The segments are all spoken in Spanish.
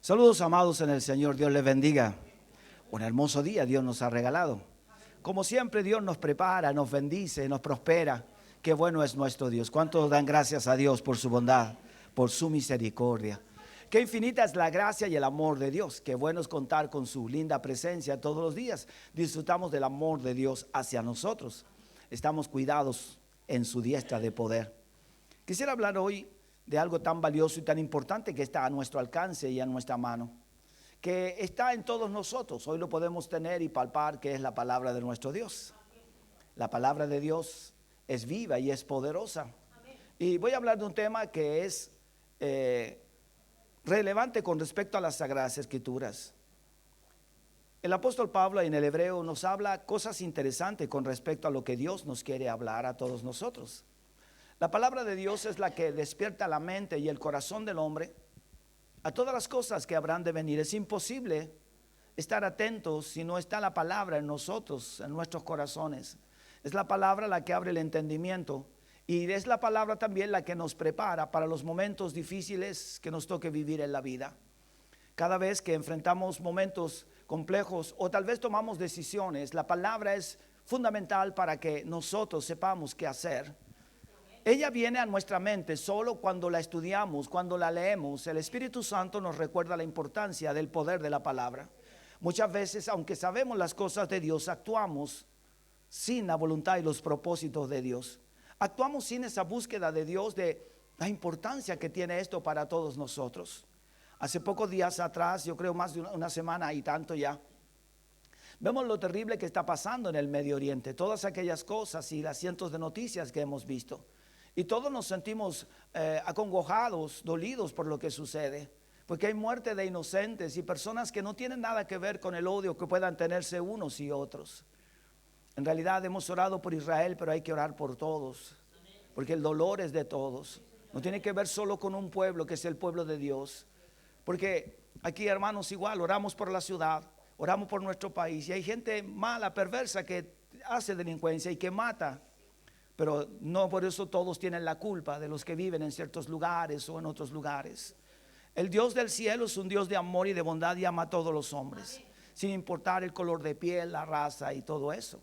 Saludos amados en el Señor, Dios les bendiga. Un hermoso día Dios nos ha regalado. Como siempre Dios nos prepara, nos bendice, nos prospera. Qué bueno es nuestro Dios. ¿Cuántos dan gracias a Dios por su bondad, por su misericordia? Qué infinita es la gracia y el amor de Dios. Qué bueno es contar con su linda presencia todos los días. Disfrutamos del amor de Dios hacia nosotros. Estamos cuidados en su diestra de poder. Quisiera hablar hoy de algo tan valioso y tan importante que está a nuestro alcance y a nuestra mano, que está en todos nosotros. Hoy lo podemos tener y palpar, que es la palabra de nuestro Dios. La palabra de Dios es viva y es poderosa. Y voy a hablar de un tema que es relevante con respecto a las Sagradas Escrituras. El apóstol Pablo en el hebreo nos habla cosas interesantes con respecto a lo que Dios nos quiere hablar a todos nosotros. La palabra de Dios es la que despierta la mente y el corazón del hombre a todas las cosas que habrán de venir. Es imposible estar atentos si no está la palabra en nosotros, en nuestros corazones. Es la palabra la que abre el entendimiento y es la palabra también la que nos prepara para los momentos difíciles que nos toque vivir en la vida. Cada vez que enfrentamos momentos complejos o tal vez tomamos decisiones, la palabra es fundamental para que nosotros sepamos qué hacer. Ella viene a nuestra mente solo cuando la estudiamos, cuando la leemos. El Espíritu Santo nos recuerda la importancia del poder de la palabra. Muchas veces, aunque sabemos las cosas de Dios, actuamos sin la voluntad y los propósitos de Dios. Actuamos sin esa búsqueda de Dios, de la importancia que tiene esto para todos nosotros. Hace pocos días atrás, yo creo más de una semana y tanto ya, vemos lo terrible que está pasando en el Medio Oriente. Todas aquellas cosas y las cientos de noticias que hemos visto. Y todos nos sentimos acongojados, dolidos por lo que sucede. Porque hay muerte de inocentes y personas que no tienen nada que ver con el odio que puedan tenerse unos y otros. En realidad hemos orado por Israel, pero hay que orar por todos. Porque el dolor es de todos. No tiene que ver solo con un pueblo, que es el pueblo de Dios. Porque aquí, hermanos, igual oramos por la ciudad, oramos por nuestro país. Y hay gente mala, perversa, que hace delincuencia y que mata. Pero no por eso todos tienen la culpa de los que viven en ciertos lugares o en otros lugares. El Dios del cielo es un Dios de amor y de bondad y ama a todos los hombres, sin importar el color de piel, la raza y todo eso.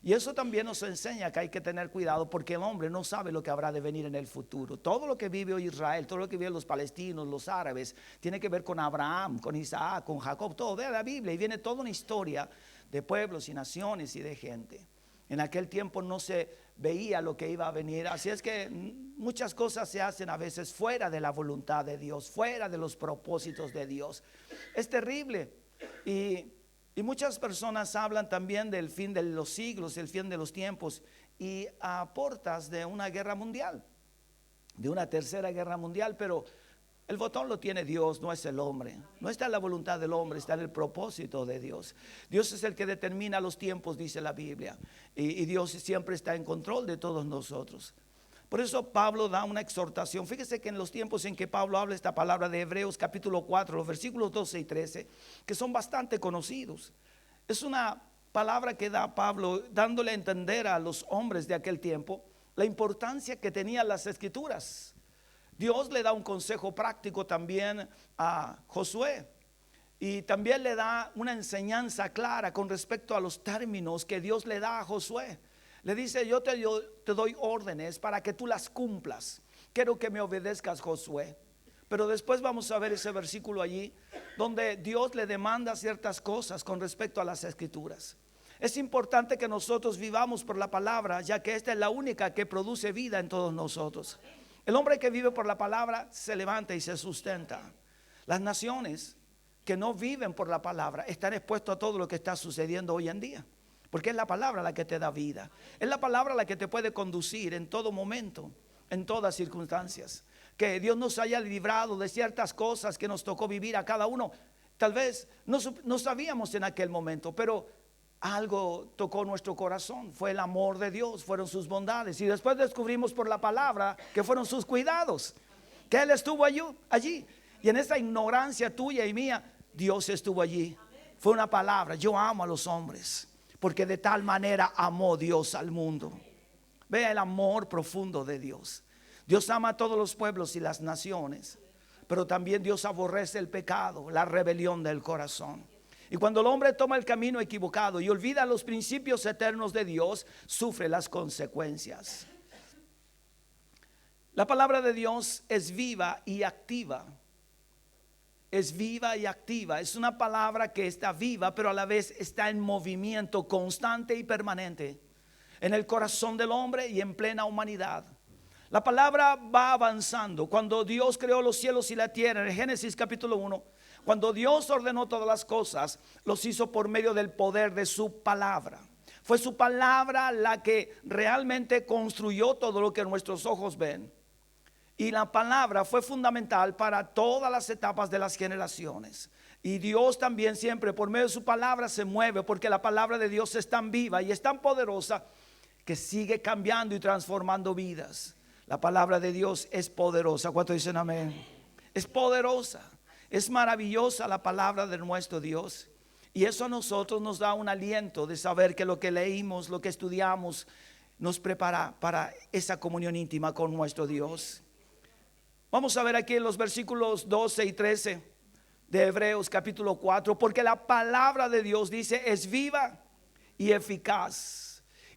Y eso también nos enseña que hay que tener cuidado porque el hombre no sabe lo que habrá de venir en el futuro. Todo lo que vive hoy Israel, todo lo que viven los palestinos, los árabes, tiene que ver con Abraham, con Isaac, con Jacob, todo. Vea la Biblia y viene toda una historia de pueblos y naciones y de gente. En aquel tiempo no se veía lo que iba a venir. Así es que muchas cosas se hacen a veces fuera de la voluntad de Dios, fuera de los propósitos de Dios. Es terrible. Y muchas personas hablan también del fin de los siglos, el fin de los tiempos y a portas de una guerra mundial, de una tercera guerra mundial, pero el botón lo tiene Dios, no es el hombre. No está en la voluntad del hombre, está en el propósito de Dios. Dios es el que determina los tiempos, dice la Biblia. Y Dios siempre está en control de todos nosotros. Por eso Pablo da una exhortación. Fíjese que en los tiempos en que Pablo habla esta palabra de Hebreos capítulo 4, los versículos 12 y 13, que son bastante conocidos. Es una palabra que da Pablo dándole a entender a los hombres de aquel tiempo la importancia que tenían las Escrituras. Dios le da un consejo práctico también a Josué y también le da una enseñanza clara con respecto a los términos que Dios le da a Josué. Le dice: yo te doy órdenes para que tú las cumplas. Quiero que me obedezcas, Josué. Pero después vamos a ver ese versículo allí donde Dios le demanda ciertas cosas con respecto a las Escrituras. Es importante que nosotros vivamos por la palabra, ya que esta es la única que produce vida en todos nosotros. El hombre que vive por la palabra se levanta y se sustenta. Las naciones que no viven por la palabra están expuestas a todo lo que está sucediendo hoy en día. Porque es la palabra la que te da vida. Es la palabra la que te puede conducir en todo momento, en todas circunstancias. Que Dios nos haya librado de ciertas cosas que nos tocó vivir a cada uno. Tal vez no sabíamos en aquel momento, pero algo tocó nuestro corazón. Fue el amor de Dios, fueron sus bondades. Y después descubrimos por la palabra que fueron sus cuidados, que Él estuvo allí. Y en esa ignorancia tuya y mía, Dios estuvo allí. Fue una palabra: yo amo a los hombres, porque de tal manera amó Dios al mundo. Vea el amor profundo de Dios. Dios ama a todos los pueblos y las naciones, pero también Dios aborrece el pecado, la rebelión del corazón. Y cuando el hombre toma el camino equivocado y olvida los principios eternos de Dios, sufre las consecuencias. La palabra de Dios es viva y activa. Es viva y activa. Es una palabra que está viva, pero a la vez está en movimiento constante y permanente en el corazón del hombre y en plena humanidad. La palabra va avanzando. Cuando Dios creó los cielos y la tierra, en Génesis capítulo 1, cuando Dios ordenó todas las cosas, los hizo por medio del poder de su palabra. Fue su palabra la que realmente construyó todo lo que nuestros ojos ven. Y la palabra fue fundamental para todas las etapas de las generaciones. Y Dios también siempre por medio de su palabra se mueve, porque la palabra de Dios es tan viva y es tan poderosa que sigue cambiando y transformando vidas. La palabra de Dios es poderosa. ¿Cuántos dicen amén? Es poderosa. Es maravillosa la palabra de nuestro Dios. Y eso a nosotros nos da un aliento de saber que lo que leímos, lo que estudiamos, nos prepara para esa comunión íntima con nuestro Dios. Vamos a ver aquí en los versículos 12 y 13 de Hebreos capítulo 4. Porque la palabra de Dios dice es viva y eficaz,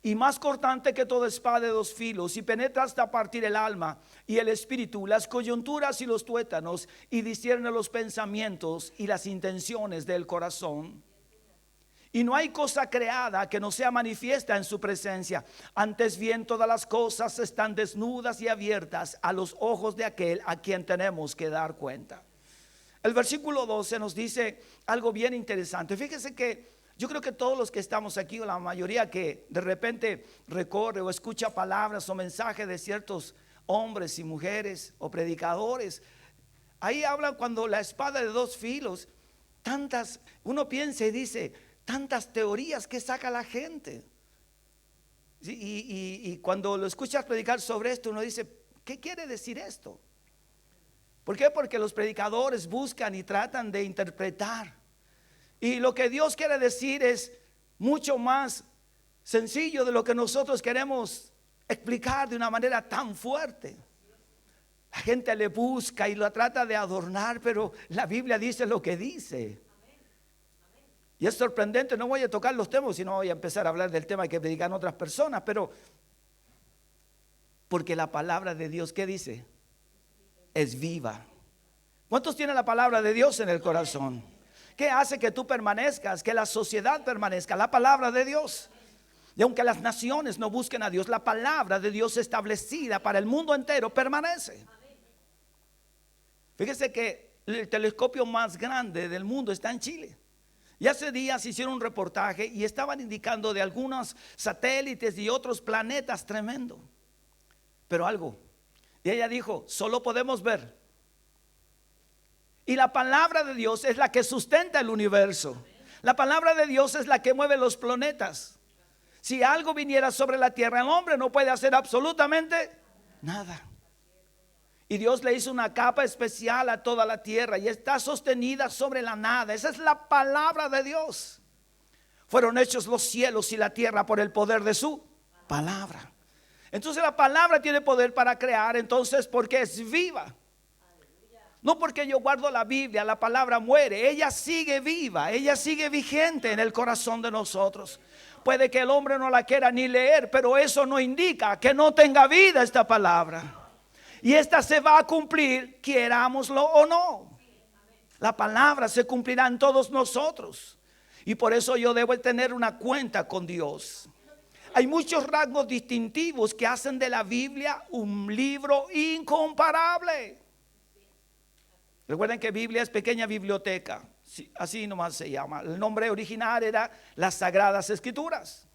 y más cortante que toda espada de dos filos, y penetra hasta partir el alma y el espíritu, las coyunturas y los tuétanos, y discierne los pensamientos y las intenciones del corazón. Y no hay cosa creada que no sea manifiesta en su presencia. Antes bien todas las cosas están desnudas y abiertas a los ojos de aquel a quien tenemos que dar cuenta. El versículo 12 nos dice algo bien interesante. Fíjese que yo creo que todos los que estamos aquí, o la mayoría que de repente recorre o escucha palabras o mensajes de ciertos hombres y mujeres o predicadores, ahí hablan cuando la espada de dos filos, tantas, uno piensa y dice, tantas teorías que saca la gente. Y cuando lo escuchas predicar sobre esto, uno dice, ¿qué quiere decir esto? ¿Por qué? Porque los predicadores buscan y tratan de interpretar. Y lo que Dios quiere decir es mucho más sencillo de lo que nosotros queremos explicar de una manera tan fuerte. La gente le busca y lo trata de adornar, pero la Biblia dice lo que dice. Y es sorprendente, no voy a tocar los temas, sino voy a empezar a hablar del tema que predican otras personas, pero porque la palabra de Dios, ¿qué dice? Es viva. ¿Cuántos tienen la palabra de Dios en el corazón? ¿Qué hace que tú permanezcas, que la sociedad permanezca? La palabra de Dios. Y aunque las naciones no busquen a Dios, la palabra de Dios establecida para el mundo entero permanece. Fíjese que el telescopio más grande del mundo está en Chile. Y hace días hicieron un reportaje y estaban indicando de algunos satélites y otros planetas tremendo. Pero algo, y ella dijo, solo podemos ver. Y la palabra de Dios es la que sustenta el universo. La palabra de Dios es la que mueve los planetas. Si algo viniera sobre la tierra, el hombre no puede hacer absolutamente nada. Y Dios le hizo una capa especial a toda la tierra y está sostenida sobre la nada. Esa es la palabra de Dios. Fueron hechos los cielos y la tierra por el poder de su palabra. Entonces la palabra tiene poder para crear, entonces porque es viva. No porque yo guardo la Biblia, la palabra muere. Ella sigue viva, ella sigue vigente en el corazón de nosotros. Puede que el hombre no la quiera ni leer, pero eso no indica que no tenga vida esta palabra. Y esta se va a cumplir, querámoslo o no. La palabra se cumplirá en todos nosotros. Y por eso yo debo tener una cuenta con Dios. Hay muchos rasgos distintivos que hacen de la Biblia un libro incomparable. Recuerden que Biblia es pequeña biblioteca, así nomás se llama. El nombre original era las Sagradas Escrituras.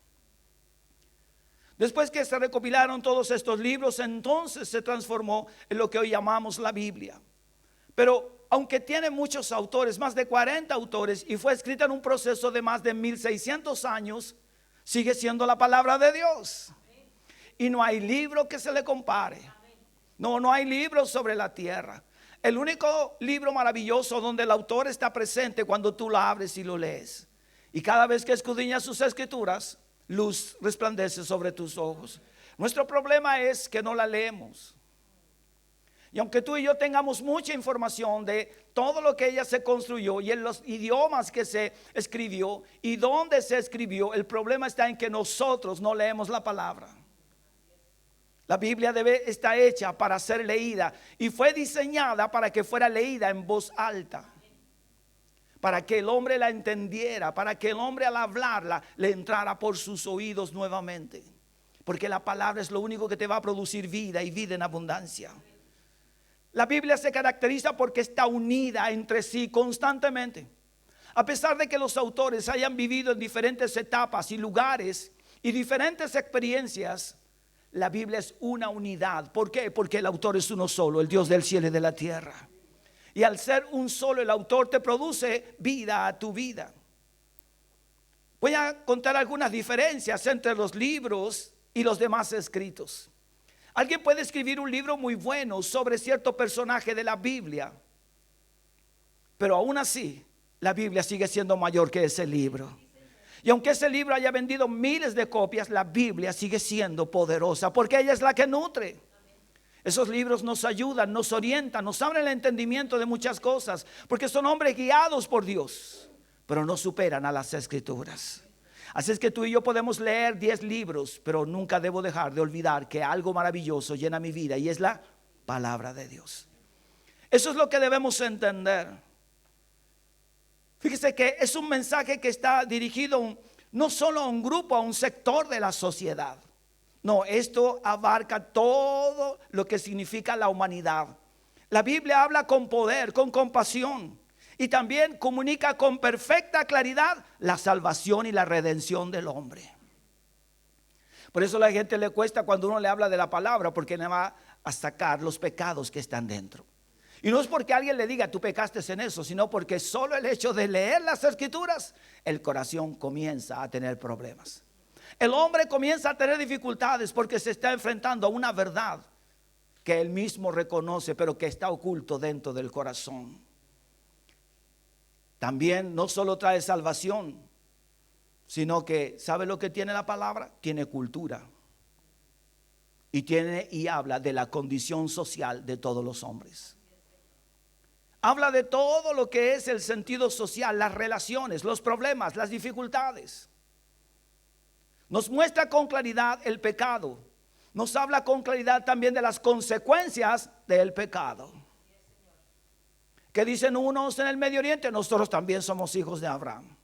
Después que se recopilaron todos estos libros, entonces se transformó en lo que hoy llamamos la Biblia. Pero aunque tiene muchos autores, más de 40 autores, y fue escrita en un proceso de más de 1600 años, sigue siendo la palabra de Dios. Y no hay libro que se le compare. No hay libro sobre la tierra. El único libro maravilloso donde el autor está presente cuando tú lo abres y lo lees. Y cada vez que escudriñas sus escrituras, luz resplandece sobre tus ojos. Nuestro problema es que no la leemos. Y aunque tú y yo tengamos mucha información de todo lo que ella se construyó y en los idiomas que se escribió y dónde se escribió, el problema está en que nosotros no leemos la palabra. La Biblia está hecha para ser leída y fue diseñada para que fuera leída en voz alta, para que el hombre la entendiera, para que el hombre al hablarla le entrara por sus oídos nuevamente. Porque la palabra es lo único que te va a producir vida y vida en abundancia. La Biblia se caracteriza porque está unida entre sí constantemente. A pesar de que los autores hayan vivido en diferentes etapas y lugares y diferentes experiencias, la Biblia es una unidad. ¿Por qué? Porque el autor es uno solo, el Dios del cielo y de la tierra. Y al ser un solo, el autor te produce vida a tu vida. Voy a contar algunas diferencias entre los libros y los demás escritos. Alguien puede escribir un libro muy bueno sobre cierto personaje de la Biblia, pero aún así la Biblia sigue siendo mayor que ese libro. Y aunque ese libro haya vendido miles de copias, la Biblia sigue siendo poderosa porque ella es la que nutre. Esos libros nos ayudan, nos orientan, nos abren el entendimiento de muchas cosas, porque son hombres guiados por Dios, pero no superan a las Escrituras. Así es que tú y yo podemos leer 10 libros, pero nunca debo dejar de olvidar que algo maravilloso llena mi vida y es la palabra de Dios. Eso es lo que debemos entender. Fíjese que es un mensaje que está dirigido no solo a un grupo, a un sector de la sociedad. No, esto abarca todo lo que significa la humanidad. La Biblia habla con poder, con compasión. Y también comunica con perfecta claridad la salvación y la redención del hombre. Por eso a la gente le cuesta cuando uno le habla de la palabra, porque le va a sacar los pecados que están dentro. Y no es porque alguien le diga tú pecaste en eso, sino porque solo el hecho de leer las Escrituras, el corazón comienza a tener problemas. El hombre comienza a tener dificultades porque se está enfrentando a una verdad que él mismo reconoce, pero que está oculto dentro del corazón. También no solo trae salvación, sino que, ¿sabe lo que tiene la palabra? Tiene cultura. Y habla de la condición social de todos los hombres. Habla de todo lo que es el sentido social, las relaciones, los problemas, las dificultades. Nos muestra con claridad el pecado. Nos habla con claridad también de las consecuencias del pecado. Que dicen unos en el Medio Oriente, nosotros también somos hijos de Abraham.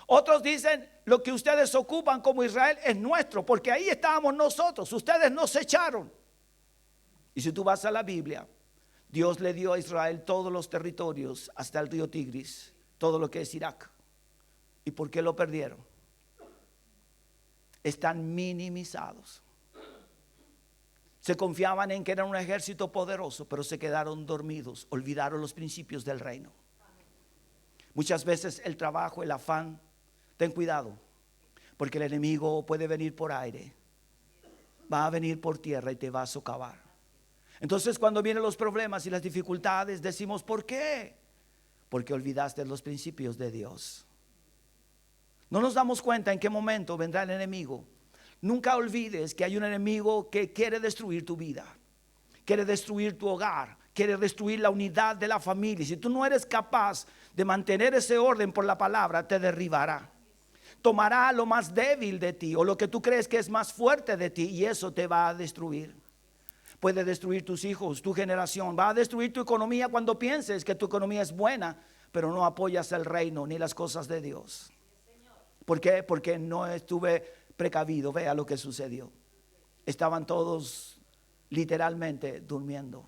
Otros dicen, lo que ustedes ocupan como Israel es nuestro, porque ahí estábamos nosotros, ustedes nos echaron. Y si tú vas a la Biblia, Dios le dio a Israel todos los territorios hasta el río Tigris, todo lo que es Irak. ¿Y por qué lo perdieron? Están minimizados. Se confiaban en que era un ejército poderoso, pero se quedaron dormidos, olvidaron los principios del reino. Muchas veces el trabajo, el afán, ten cuidado, porque el enemigo puede venir por aire, va a venir por tierra y te va a socavar. Entonces cuando vienen los problemas y las dificultades decimos, ¿por qué? Porque olvidaste los principios de Dios. No nos damos cuenta en qué momento vendrá el enemigo. Nunca olvides que hay un enemigo que quiere destruir tu vida, quiere destruir tu hogar, quiere destruir la unidad de la familia. Si tú no eres capaz de mantener ese orden por la palabra, te derribará. Tomará lo más débil de ti o lo que tú crees que es más fuerte de ti y eso te va a destruir. Puede destruir tus hijos, tu generación, va a destruir tu economía cuando pienses que tu economía es buena, pero no apoyas el reino ni las cosas de Dios. ¿Por qué? Porque no estuve precavido. Vea lo que sucedió. Estaban todos literalmente durmiendo.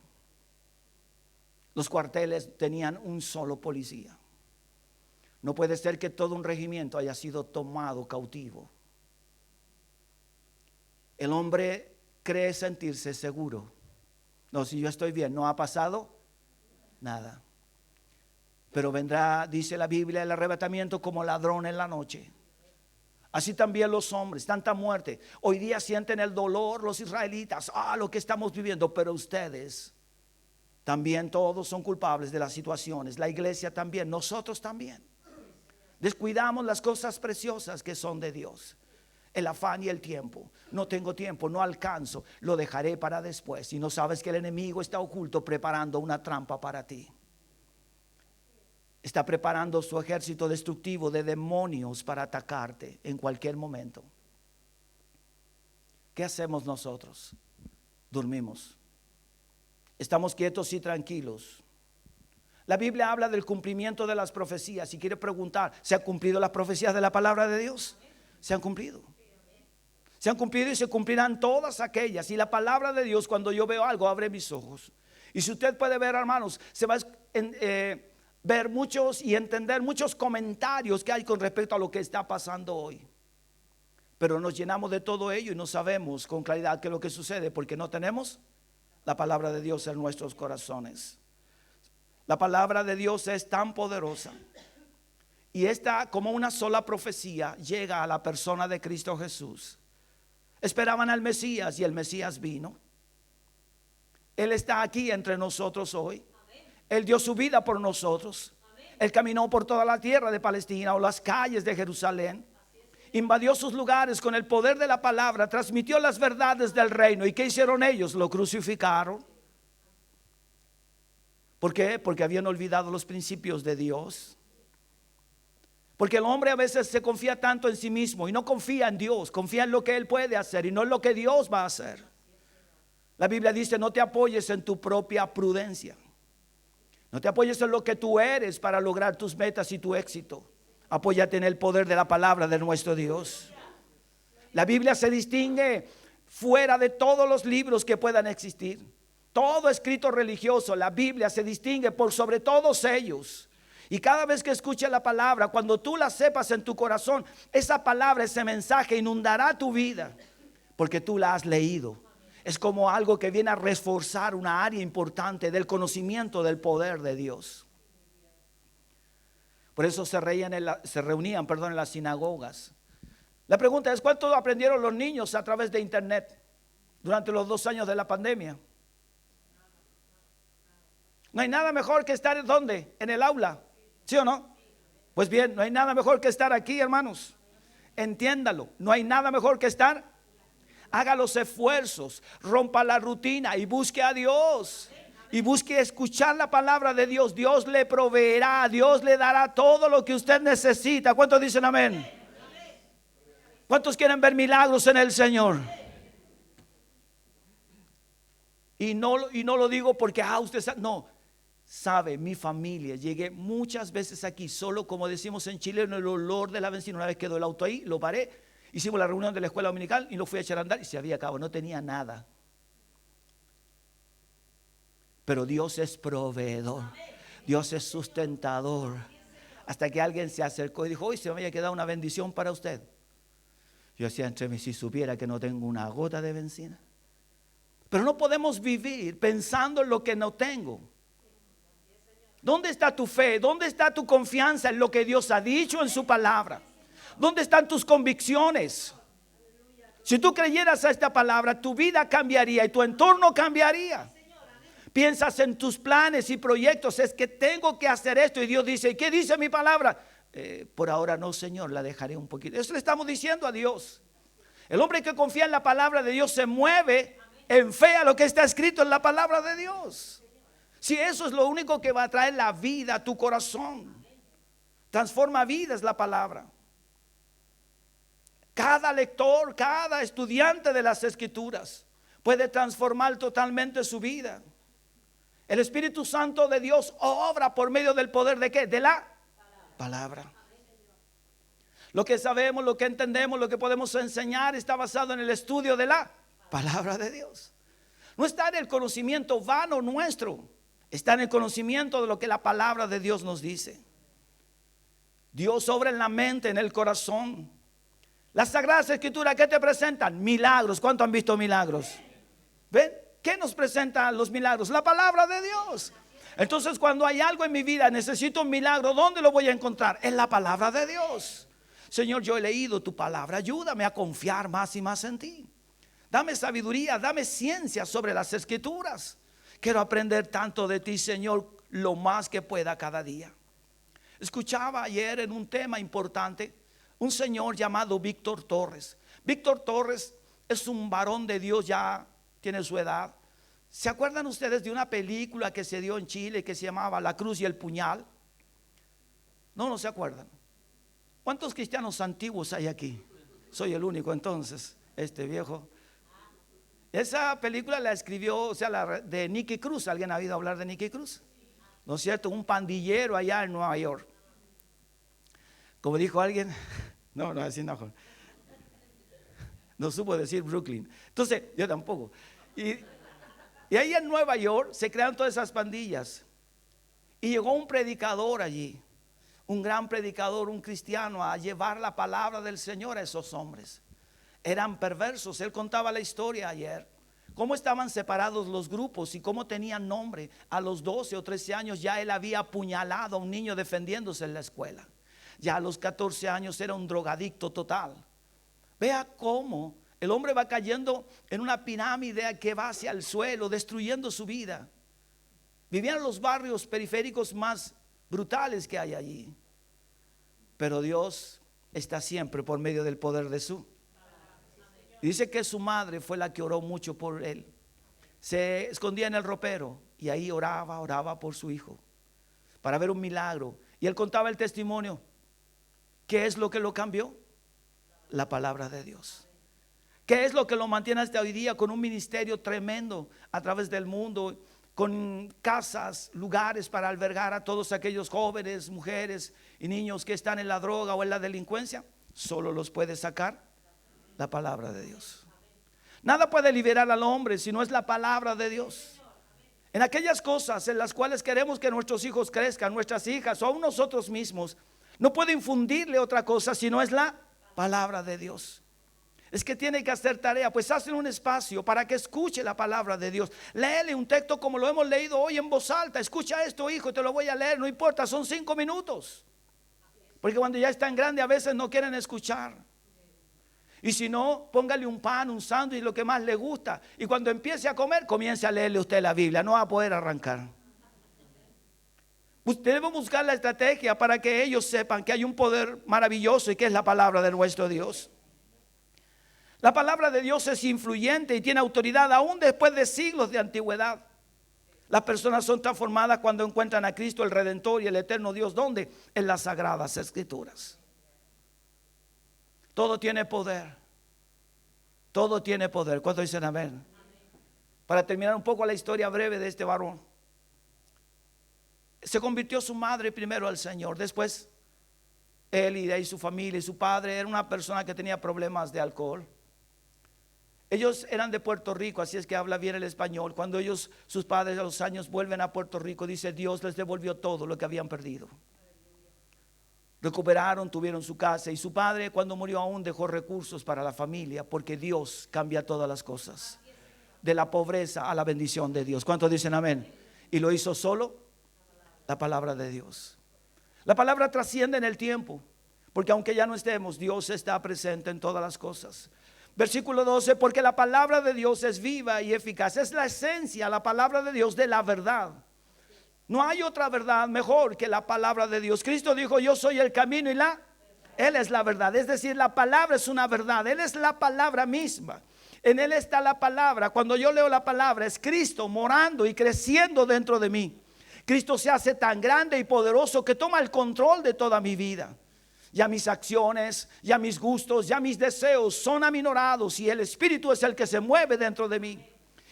Los cuarteles tenían un solo policía. No puede ser que todo un regimiento haya sido tomado cautivo. El hombre cree sentirse seguro. No, si yo estoy bien, no ha pasado nada. Pero vendrá, dice la Biblia, el arrebatamiento como ladrón en la noche. Así también los hombres, tanta muerte. Hoy día sienten el dolor los israelitas, lo que estamos viviendo, pero ustedes también todos son culpables de las situaciones. La iglesia también, nosotros también. Descuidamos las cosas preciosas que son de Dios. el afán y el tiempo. No tengo tiempo, no alcanzo, lo dejaré para después. Y no sabes que el enemigo está oculto preparando una trampa para ti. Está preparando su ejército destructivo de demonios para atacarte en cualquier momento. ¿Qué hacemos nosotros? Dormimos. Estamos quietos y tranquilos. La Biblia habla del cumplimiento de las profecías. Si quiere preguntar, ¿se han cumplido las profecías de la palabra de Dios? Se han cumplido. Se han cumplido y se cumplirán todas aquellas. Y la palabra de Dios, cuando yo veo algo, abre mis ojos. Y si usted puede ver, hermanos, se va a ver muchos y entender muchos comentarios que hay con respecto a lo que está pasando hoy. Pero nos llenamos de todo ello y no sabemos con claridad qué es lo que sucede, porque no tenemos la palabra de Dios en nuestros corazones. La palabra de Dios es tan poderosa, y esta, como una sola profecía, llega a la persona de Cristo Jesús. Esperaban al Mesías y el Mesías vino. Él está aquí entre nosotros hoy. Él dio su vida por nosotros. Él caminó por toda la tierra de Palestina o las calles de Jerusalén. Invadió sus lugares con el poder de la palabra, transmitió las verdades del reino. ¿Y qué hicieron ellos? Lo crucificaron. ¿Por qué? Porque habían olvidado los principios de Dios. Porque el hombre a veces se confía tanto en sí mismo y no confía en Dios, confía en lo que Él puede hacer y no en lo que Dios va a hacer. La Biblia dice: no te apoyes en tu propia prudencia. No te apoyes en lo que tú eres para lograr tus metas y tu éxito. Apóyate en el poder de la palabra de nuestro Dios. La Biblia se distingue fuera de todos los libros que puedan existir. Todo escrito religioso, la Biblia se distingue por sobre todos ellos. Y cada vez que escuches la palabra, cuando tú la sepas en tu corazón, esa palabra, ese mensaje inundará tu vida, porque tú la has leído. Es como algo que viene a reforzar una área importante del conocimiento del poder de Dios. Por eso se reunían en las sinagogas. La pregunta es: ¿cuánto aprendieron los niños a través de internet durante los 2 años de la pandemia? No hay nada mejor que estar ¿dónde? En el aula, ¿sí o no? Pues bien, no hay nada mejor que estar aquí, hermanos. Entiéndalo, no hay nada mejor que estar. Haga los esfuerzos, rompa la rutina y busque a Dios. Y busque escuchar la palabra de Dios. Dios le proveerá, Dios le dará todo lo que usted necesita. ¿Cuántos dicen amén? ¿Cuántos quieren ver milagros en el Señor? Y no lo digo porque usted sabe, no. Sabe, mi familia, llegué muchas veces aquí solo, como decimos en Chile, en el olor de la benzina. Una vez quedó el auto ahí, lo paré, hicimos la reunión de la escuela dominical y lo fui a echar a andar y se había acabado, no tenía nada. Pero Dios es proveedor, Dios es sustentador. Hasta que alguien se acercó y dijo: hoy se me había quedado una bendición para usted. Yo decía entre mí: si supiera que no tengo una gota de benzina. Pero no podemos vivir pensando en lo que no tengo. ¿Dónde está tu fe? ¿Dónde está tu confianza en lo que Dios ha dicho en su palabra? ¿Dónde están tus convicciones? Si tú creyeras a esta palabra, tu vida cambiaría y tu entorno cambiaría. Piensas en tus planes y proyectos: es que tengo que hacer esto. Y Dios dice: ¿y qué dice mi palabra? Por ahora no, Señor, la dejaré un poquito. Eso le estamos diciendo a Dios. El hombre que confía en la palabra de Dios se mueve en fe a lo que está escrito en la palabra de Dios. Si eso es lo único que va a traer la vida a tu corazón, transforma vidas la palabra. Cada lector, cada estudiante de las Escrituras puede transformar totalmente su vida. El Espíritu Santo de Dios obra por medio del poder ¿de qué? De la palabra. Lo que sabemos, lo que entendemos, lo que podemos enseñar está basado en el estudio de la palabra de Dios. No está en el conocimiento vano nuestro, está en el conocimiento de lo que la palabra de Dios nos dice. Dios obra en la mente, en el corazón. Las Sagradas Escrituras, ¿qué te presentan? Milagros. ¿Cuántos han visto milagros? ¿Ven? ¿Qué nos presentan los milagros? La palabra de Dios. Entonces, cuando hay algo en mi vida, necesito un milagro, ¿dónde lo voy a encontrar? En la palabra de Dios. Señor, yo he leído tu palabra, ayúdame a confiar más y más en ti. Dame sabiduría, dame ciencia sobre las Escrituras. Quiero aprender tanto de ti, Señor, lo más que pueda cada día. Escuchaba ayer en un tema importante un señor llamado Víctor Torres. Víctor Torres es un varón de Dios, ya tiene su edad. ¿Se acuerdan ustedes de una película que se dio en Chile que se llamaba La Cruz y el Puñal? No se acuerdan. ¿Cuántos cristianos antiguos hay aquí? Soy el único entonces, este viejo. Esa película la escribió, o sea, de Nicky Cruz. ¿Alguien ha oído hablar de Nicky Cruz? ¿No es cierto? Un pandillero allá en Nueva York. Como dijo alguien, no, así no. No supo decir Brooklyn. Entonces, yo tampoco. Y ahí en Nueva York se crearon todas esas pandillas. Y llegó un predicador allí, un gran predicador, un cristiano, a llevar la palabra del Señor a esos hombres. Eran perversos. Él contaba la historia ayer, cómo estaban separados los grupos y cómo tenían nombre. A los 12 o 13 años ya él había apuñalado a un niño defendiéndose en la escuela. Ya a los 14 años era un drogadicto total. Vea cómo el hombre va cayendo en una pirámide que va hacia el suelo, destruyendo su vida. Vivían en los barrios periféricos más brutales que hay allí. Pero Dios está siempre por medio del poder de su. Dice que su madre fue la que oró mucho por él. Se escondía en el ropero y ahí oraba por su hijo para ver un milagro. Y él contaba el testimonio. ¿Qué es lo que lo cambió? La palabra de Dios. ¿Qué es lo que lo mantiene hasta hoy día con un ministerio tremendo a través del mundo, con casas, lugares para albergar a todos aquellos jóvenes, mujeres y niños que están en la droga o en la delincuencia? Solo los puede sacar la palabra de Dios. Nada puede liberar al hombre si no es la palabra de Dios. En aquellas cosas en las cuales queremos que nuestros hijos crezcan, nuestras hijas o aún nosotros mismos, no puede infundirle otra cosa si no es la palabra de Dios. Es que tiene que hacer tarea, pues hacen un espacio para que escuche la palabra de Dios. Léele un texto como lo hemos leído hoy en voz alta. Escucha esto, hijo, te lo voy a leer, no importa, son 5 minutos. Porque cuando ya están grandes a veces no quieren escuchar. Y si no, póngale un pan, un sándwich, lo que más le gusta. Y cuando empiece a comer, comience a leerle usted la Biblia, no va a poder arrancar. Debemos buscar la estrategia para que ellos sepan que hay un poder maravilloso y que es la palabra de nuestro Dios. La palabra de Dios es influyente y tiene autoridad aún después de siglos de antigüedad. Las personas son transformadas cuando encuentran a Cristo el Redentor y el eterno Dios. ¿Dónde? En las Sagradas Escrituras. Todo tiene poder. Todo tiene poder. ¿Cuántos dicen amén? Para terminar un poco la historia breve de este varón. Se convirtió su madre primero al Señor. Después él y de ahí su familia y su padre. Era una persona que tenía problemas de alcohol. Ellos eran de Puerto Rico, así es que habla bien el español. Cuando sus padres a los años vuelven a Puerto Rico, dice Dios les devolvió todo lo que habían perdido. Recuperaron, tuvieron su casa y su padre cuando murió aún dejó recursos para la familia, porque Dios cambia todas las cosas. De la pobreza a la bendición de Dios. ¿Cuántos dicen amén? Y lo hizo solo la palabra de Dios. La palabra trasciende en el tiempo, porque aunque ya no estemos, Dios está presente en todas las cosas. Versículo 12, porque la palabra de Dios es viva y eficaz. Es la esencia, la palabra de Dios, de la verdad. No hay otra verdad mejor que la palabra de Dios. Cristo dijo, yo soy el camino y Él es la verdad. Es decir, la palabra es una verdad. Él es la palabra misma. En Él está la palabra. Cuando yo leo la palabra, es Cristo morando y creciendo dentro de mí. Cristo se hace tan grande y poderoso que toma el control de toda mi vida. Ya mis acciones, ya mis gustos, ya mis deseos son aminorados y el Espíritu es el que se mueve dentro de mí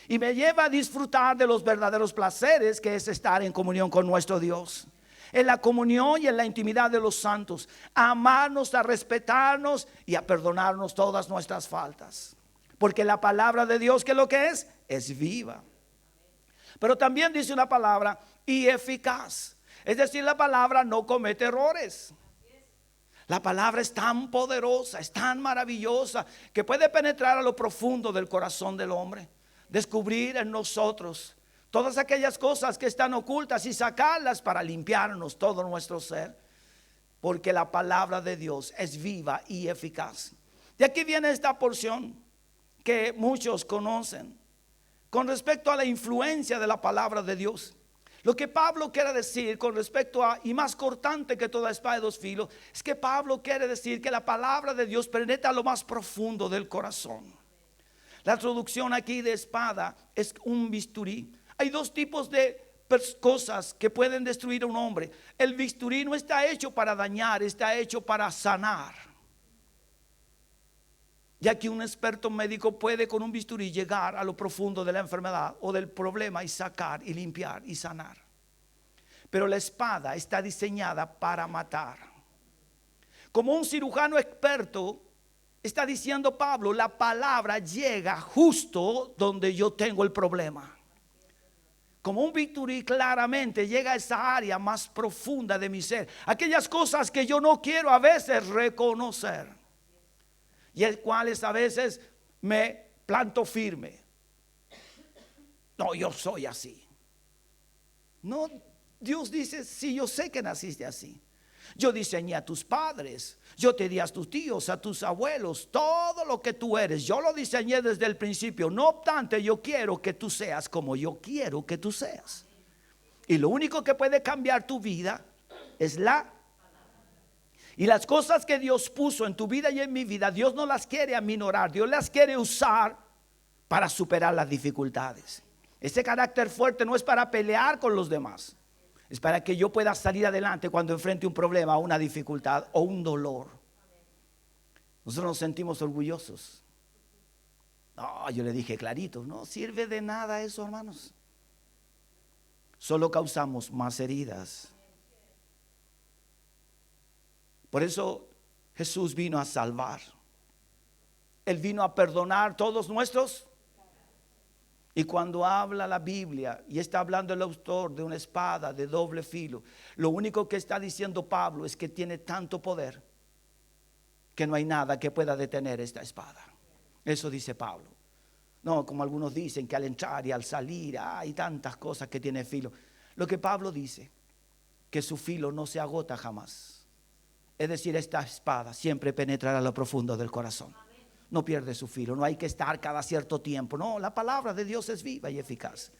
y me lleva a disfrutar de los verdaderos placeres que es estar en comunión con nuestro Dios, en la comunión y en la intimidad de los santos, a amarnos, a respetarnos y a perdonarnos todas nuestras faltas, porque la palabra de Dios, que lo que es viva, pero también dice una palabra y eficaz, es decir, la palabra no comete errores. La palabra es tan poderosa, es tan maravillosa, que puede penetrar a lo profundo del corazón del hombre, descubrir en nosotros todas aquellas cosas que están ocultas y sacarlas para limpiarnos todo nuestro ser, porque la palabra de Dios es viva y eficaz. De aquí viene esta porción que muchos conocen con respecto a la influencia de la palabra de Dios. Lo que Pablo quiere decir con respecto a, y más cortante que toda espada de dos filos, es que Pablo quiere decir que la palabra de Dios penetra lo más profundo del corazón. La traducción aquí de espada es un bisturí. Hay dos tipos de cosas que pueden destruir a un hombre. El bisturí no está hecho para dañar, está hecho para sanar. Ya que un experto médico puede con un bisturí llegar a lo profundo de la enfermedad o del problema y sacar y limpiar y sanar. Pero la espada está diseñada para matar. Como un cirujano experto, está diciendo Pablo, la palabra llega justo donde yo tengo el problema. Como un bisturí claramente llega a esa área más profunda de mi ser. Aquellas cosas que yo no quiero a veces reconocer. Y el cuales a veces me planto firme. No, yo soy así. No, Dios dice, sí, yo sé que naciste así. Yo diseñé a tus padres, yo te di a tus tíos, a tus abuelos, todo lo que tú eres. Yo lo diseñé desde el principio. No obstante, yo quiero que tú seas como yo quiero que tú seas. Y lo único que puede cambiar tu vida es y las cosas que Dios puso en tu vida y en mi vida, Dios no las quiere aminorar, Dios las quiere usar para superar las dificultades. Ese carácter fuerte no es para pelear con los demás, es para que yo pueda salir adelante cuando enfrente un problema, una dificultad o un dolor. Nosotros nos sentimos orgullosos. No, yo le dije clarito, no sirve de nada eso, hermanos. Solo causamos más heridas. Por eso Jesús vino a salvar. Él vino a perdonar todos nuestros. Y cuando habla la Biblia y está hablando el autor de una espada de doble filo, lo único que está diciendo Pablo es que tiene tanto poder que no hay nada que pueda detener esta espada. Eso dice Pablo. No como algunos dicen que al entrar y al salir hay tantas cosas que tiene filo. Lo que Pablo dice, que su filo no se agota jamás. Es decir, esta espada siempre penetrará a lo profundo del corazón. No pierde su filo, no hay que estar cada cierto tiempo. No, la palabra de Dios es viva y eficaz.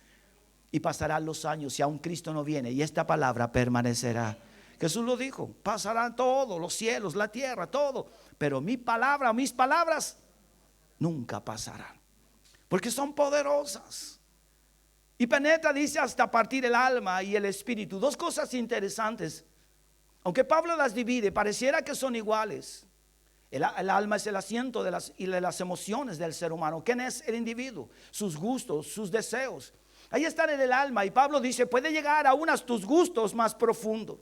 Y pasarán los años si aún Cristo no viene y esta palabra permanecerá. Jesús lo dijo, pasarán todos los cielos, la tierra, todo. Pero mi palabra, mis palabras nunca pasarán. Porque son poderosas. Y penetra, dice, hasta partir el alma y el espíritu. Dos cosas interesantes. Aunque Pablo las divide, pareciera que son iguales. El alma es el asiento de las emociones del ser humano. ¿Quién es el individuo? Sus gustos, sus deseos. Ahí están en el alma. Y Pablo dice, puede llegar a unos tus gustos más profundos.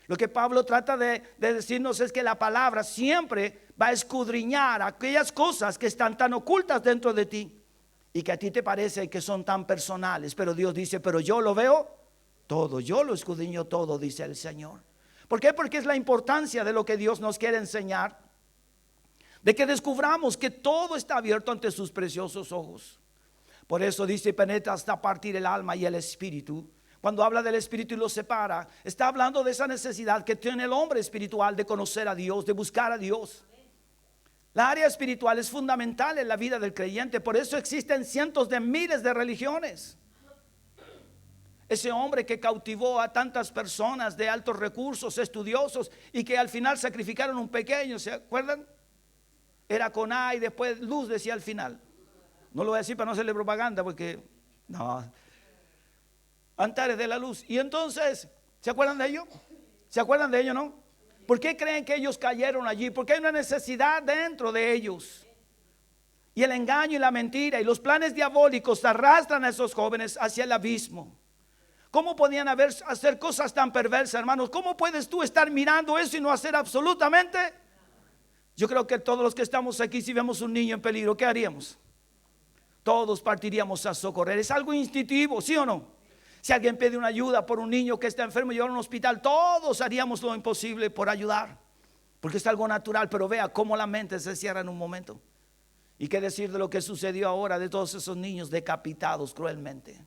Lo que Pablo trata de decirnos es que la palabra siempre va a escudriñar aquellas cosas que están tan ocultas dentro de ti y que a ti te parece que son tan personales. Pero Dios dice, pero yo lo veo todo, yo lo escudriño todo, dice el Señor. ¿Por qué? Porque es la importancia de lo que Dios nos quiere enseñar. De que descubramos que todo está abierto ante sus preciosos ojos. Por eso dice, penetra hasta partir el alma y el espíritu. Cuando habla del espíritu y lo separa, está hablando de esa necesidad que tiene el hombre espiritual de conocer a Dios, de buscar a Dios. La área espiritual es fundamental en la vida del creyente. Por eso existen cientos de miles de religiones. Ese hombre que cautivó a tantas personas de altos recursos, estudiosos, y que al final sacrificaron un pequeño, ¿se acuerdan? Era con A y después luz decía al final. No lo voy a decir para no hacerle propaganda porque no. Antares de la luz. Y entonces, ¿se acuerdan de ello? ¿Se acuerdan de ello, no? ¿Por qué creen que ellos cayeron allí? Porque hay una necesidad dentro de ellos. Y el engaño y la mentira y los planes diabólicos arrastran a esos jóvenes hacia el abismo. ¿Cómo podían hacer cosas tan perversas, hermanos? ¿Cómo puedes tú estar mirando eso y no hacer absolutamente? Yo creo que todos los que estamos aquí, si vemos un niño en peligro, ¿qué haríamos? Todos partiríamos a socorrer. Es algo instintivo, ¿sí o no? Si alguien pide una ayuda por un niño que está enfermo y lleva a un hospital, todos haríamos lo imposible por ayudar. Porque es algo natural, pero vea cómo la mente se cierra en un momento. ¿Y qué decir de lo que sucedió ahora de todos esos niños decapitados cruelmente?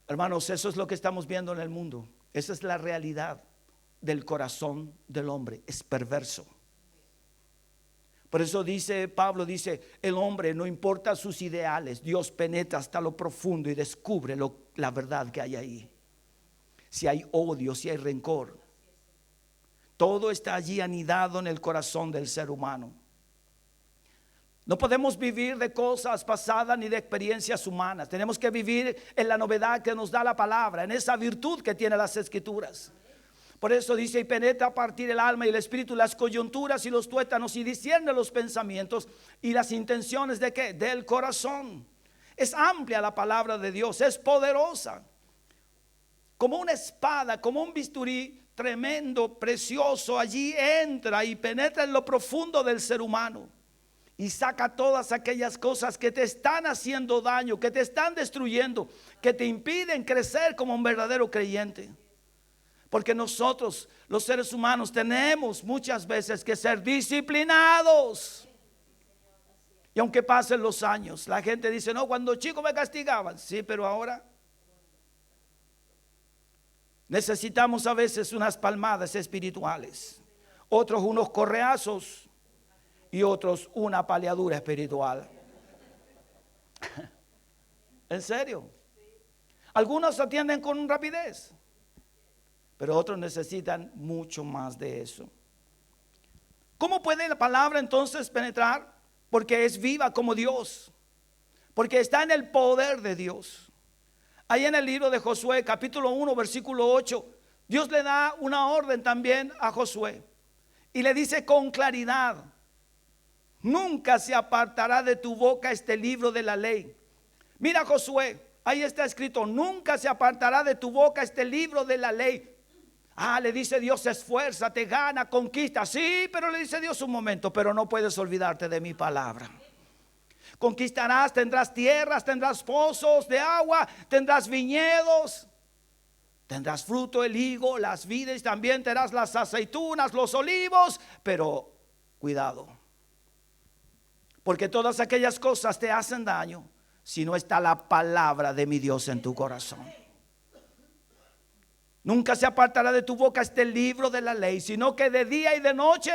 Hermanos, eso es lo que estamos viendo en el mundo. Esa es la realidad del corazón del hombre. Es perverso. Por eso dice Pablo, dice, el hombre no importa sus ideales, Dios penetra hasta lo profundo y descubre la verdad que hay ahí. Si hay odio, si hay rencor, todo está allí anidado en el corazón del ser humano. No podemos vivir de cosas pasadas ni de experiencias humanas. Tenemos que vivir en la novedad que nos da la palabra, en esa virtud que tiene las Escrituras. Por eso dice, y penetra a partir el alma y el espíritu, las coyunturas y los tuétanos, y discierne los pensamientos y las intenciones ¿de qué? Del corazón. Es amplia la palabra de Dios, es poderosa. Como una espada, como un bisturí tremendo, precioso, allí entra y penetra en lo profundo del ser humano. Y saca todas aquellas cosas que te están haciendo daño, que te están destruyendo, que te impiden crecer como un verdadero creyente. Porque nosotros, los seres humanos, tenemos muchas veces que ser disciplinados. Y aunque pasen los años, la gente dice, no, cuando chico me castigaban. Sí, pero ahora necesitamos a veces unas palmadas espirituales, otros unos correazos y otros una paliadura espiritual. ¿En serio? Algunos atienden con rapidez, pero otros necesitan mucho más de eso. ¿Cómo puede la palabra entonces penetrar? Porque es viva como Dios, porque está en el poder de Dios. Ahí en el libro de Josué, capítulo 1, versículo 8, Dios le da una orden también a Josué y le dice con claridad: nunca se apartará de tu boca este libro de la ley. Mira, Josué, ahí está escrito, nunca se apartará de tu boca este libro de la ley. Le dice Dios, esfuérzate, gana, conquista. Sí, pero le dice Dios un momento, pero no puedes olvidarte de mi palabra. Conquistarás, tendrás tierras, tendrás pozos de agua, tendrás viñedos, tendrás fruto, el higo, las vides, también tendrás las aceitunas, los olivos. Pero cuidado, porque todas aquellas cosas te hacen daño si no está la palabra de mi Dios en tu corazón. Nunca se apartará de tu boca este libro de la ley, sino que de día y de noche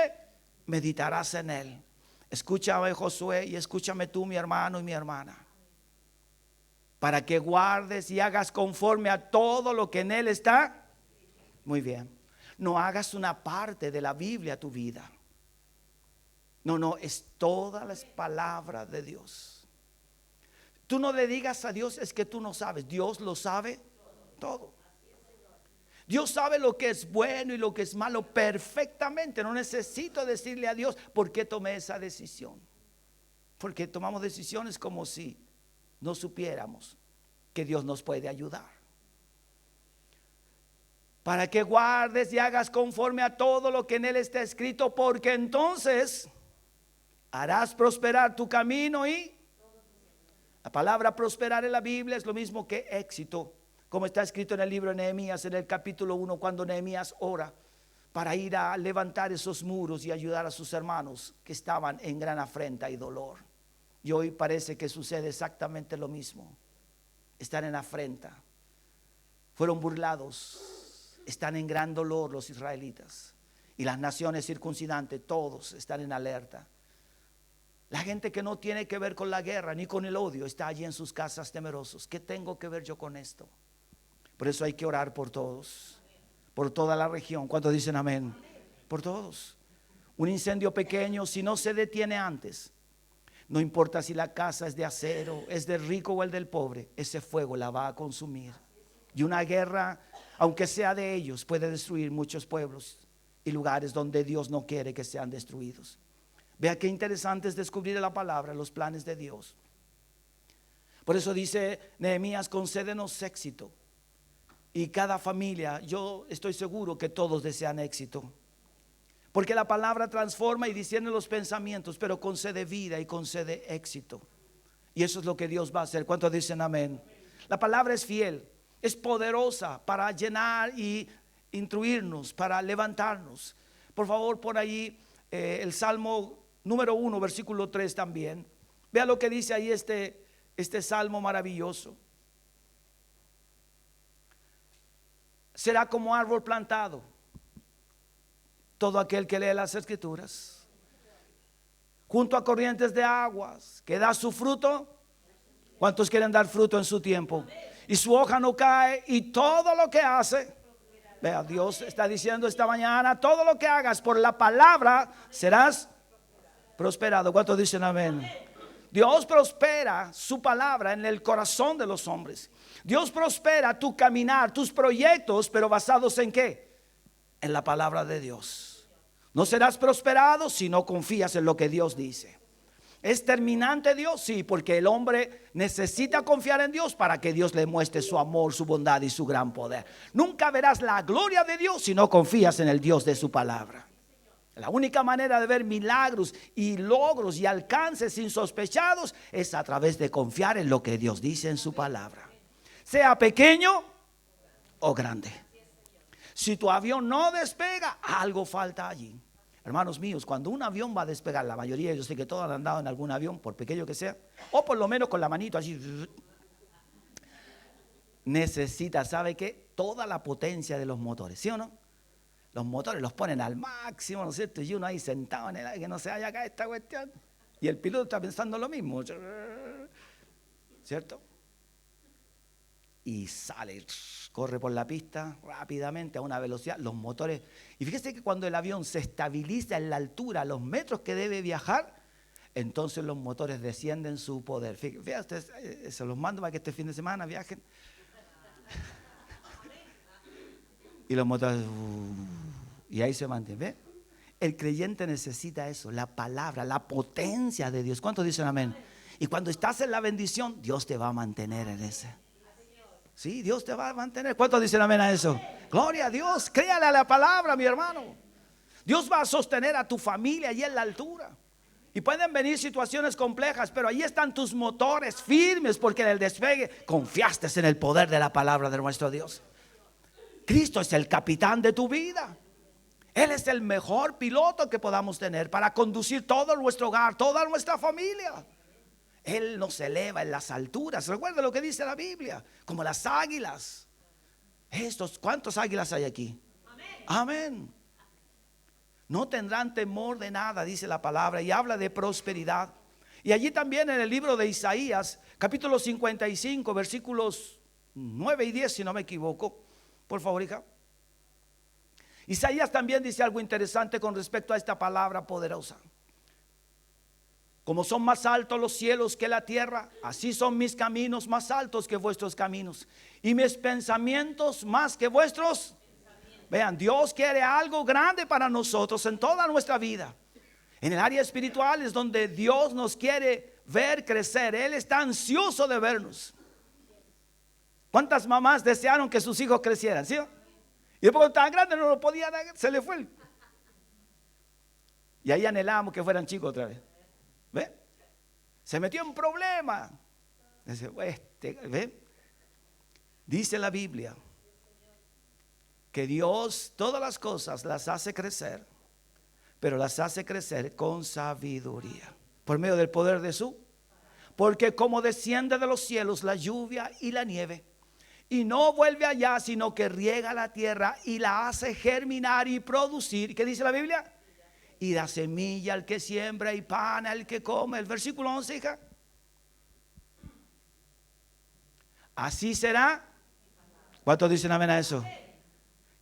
meditarás en él. Escúchame, Josué, y escúchame tú, mi hermano y mi hermana, para que guardes y hagas conforme a todo lo que en él está. Muy bien. No hagas una parte de la Biblia tu vida. No, es toda la palabra de Dios. Tú no le digas a Dios, es que tú no sabes. Dios lo sabe todo. Dios sabe lo que es bueno y lo que es malo perfectamente. No necesito decirle a Dios por qué tomé esa decisión. Porque tomamos decisiones como si no supiéramos que Dios nos puede ayudar. Para que guardes y hagas conforme a todo lo que en él está escrito, porque entonces harás prosperar tu camino. Y la palabra prosperar en la Biblia es lo mismo que éxito, como está escrito en el libro de Nehemías, en el capítulo 1, cuando Nehemías ora para ir a levantar esos muros y ayudar a sus hermanos que estaban en gran afrenta y dolor. Y hoy parece que sucede exactamente lo mismo. Están en afrenta, fueron burlados, están en gran dolor los israelitas. Y las naciones circundantes, todos están en alerta. La gente que no tiene que ver con la guerra ni con el odio está allí en sus casas temerosos. ¿Qué tengo que ver yo con esto? Por eso hay que orar por todos, por toda la región. ¿Cuántos dicen amén? Por todos. Un incendio pequeño, si no se detiene antes, no importa si la casa es de acero, es del rico o el del pobre, ese fuego la va a consumir. Y una guerra, aunque sea de ellos, puede destruir muchos pueblos y lugares donde Dios no quiere que sean destruidos. Vea qué interesante es descubrir en la palabra los planes de Dios. Por eso dice Nehemías, concédenos éxito. Y cada familia, yo estoy seguro que todos desean éxito. Porque la palabra transforma y discierne los pensamientos, pero concede vida y concede éxito. Y eso es lo que Dios va a hacer. ¿Cuántos dicen amén? La palabra es fiel, es poderosa para llenar y instruirnos, para levantarnos. Por favor, por ahí el Salmo número 1, versículo 3 también. Vea lo que dice ahí este salmo maravilloso. Será como árbol plantado todo aquel que lee las escrituras, junto a corrientes de aguas, que da su fruto. ¿Cuántos quieren dar fruto en su tiempo? Y su hoja no cae, y todo lo que hace, vea, Dios está diciendo esta mañana, todo lo que hagas por la palabra serás prosperado. ¿Cuántos dicen amén? Dios prospera su palabra en el corazón de los hombres. Dios prospera tu caminar, tus proyectos, pero basados en ¿qué? En la palabra de Dios. No serás prosperado si no confías en lo que Dios dice. ¿Es terminante Dios? Sí, porque el hombre necesita confiar en Dios para que Dios le muestre su amor, su bondad y su gran poder. Nunca verás la gloria de Dios si no confías en el Dios de su palabra. La única manera de ver milagros y logros y alcances insospechados es a través de confiar en lo que Dios dice en su palabra. Sea pequeño o grande. Si tu avión no despega, algo falta allí. Hermanos míos, cuando un avión va a despegar, la mayoría, yo sé que todos han andado en algún avión, por pequeño que sea, o por lo menos con la manito así, necesita, ¿sabe qué? Toda la potencia de los motores, ¿sí o no? Los motores los ponen al máximo, ¿no es cierto? Y uno ahí sentado en el aire, que no se vaya acá esta cuestión. Y el piloto está pensando lo mismo, ¿cierto? Y sale, corre por la pista rápidamente a una velocidad, los motores. Y fíjese que cuando el avión se estabiliza en la altura, los metros que debe viajar, entonces los motores descienden su poder. Fíjate, ustedes, se los mando para que este fin de semana viajen. Y los motores, y ahí se mantiene. ¿Ve? El creyente necesita eso, la palabra, la potencia de Dios. ¿Cuántos dicen amén? Y cuando estás en la bendición, Dios te va a mantener en ese. Sí, Dios te va a mantener. ¿Cuántos dicen amén a eso? Gloria a Dios, créale a la palabra, mi hermano. Dios va a sostener a tu familia allí en la altura. Y pueden venir situaciones complejas, pero ahí están tus motores firmes, porque en el despegue confiaste en el poder de la palabra de nuestro Dios. Cristo es el capitán de tu vida. Él es el mejor piloto que podamos tener para conducir todo nuestro hogar, toda nuestra familia. Él nos eleva en las alturas. Recuerda lo que dice la Biblia, como las águilas. ¿Cuántos águilas hay aquí? Amén. Amén. No tendrán temor de nada, dice la palabra, y habla de prosperidad. Y allí también en el libro de Isaías, capítulo 55, versículos 9 y 10, si no me equivoco. Por favor, hija. Isaías también dice algo interesante con respecto a esta palabra poderosa. Como son más altos los cielos que la tierra, así son mis caminos más altos que vuestros caminos, y mis pensamientos más que vuestros. Vean, Dios quiere algo grande para nosotros en toda nuestra vida. En el área espiritual es donde Dios nos quiere ver crecer. Él está ansioso de vernos. ¿Cuántas mamás desearon que sus hijos crecieran? ¿Sí? Y después tan grande no lo podía dar, se le fue. Y ahí anhelamos que fueran chicos otra vez. ¿Ve? Se metió en problema. ¿Ve? Dice la Biblia que Dios todas las cosas las hace crecer, pero las hace crecer con sabiduría, por medio del poder de su. Porque como desciende de los cielos la lluvia y la nieve, y no vuelve allá, sino que riega la tierra y la hace germinar y producir. ¿Qué dice la Biblia? Y da semilla al que siembra y pan al que come. El versículo 11, hija. Así será. ¿Cuántos dicen amén a eso?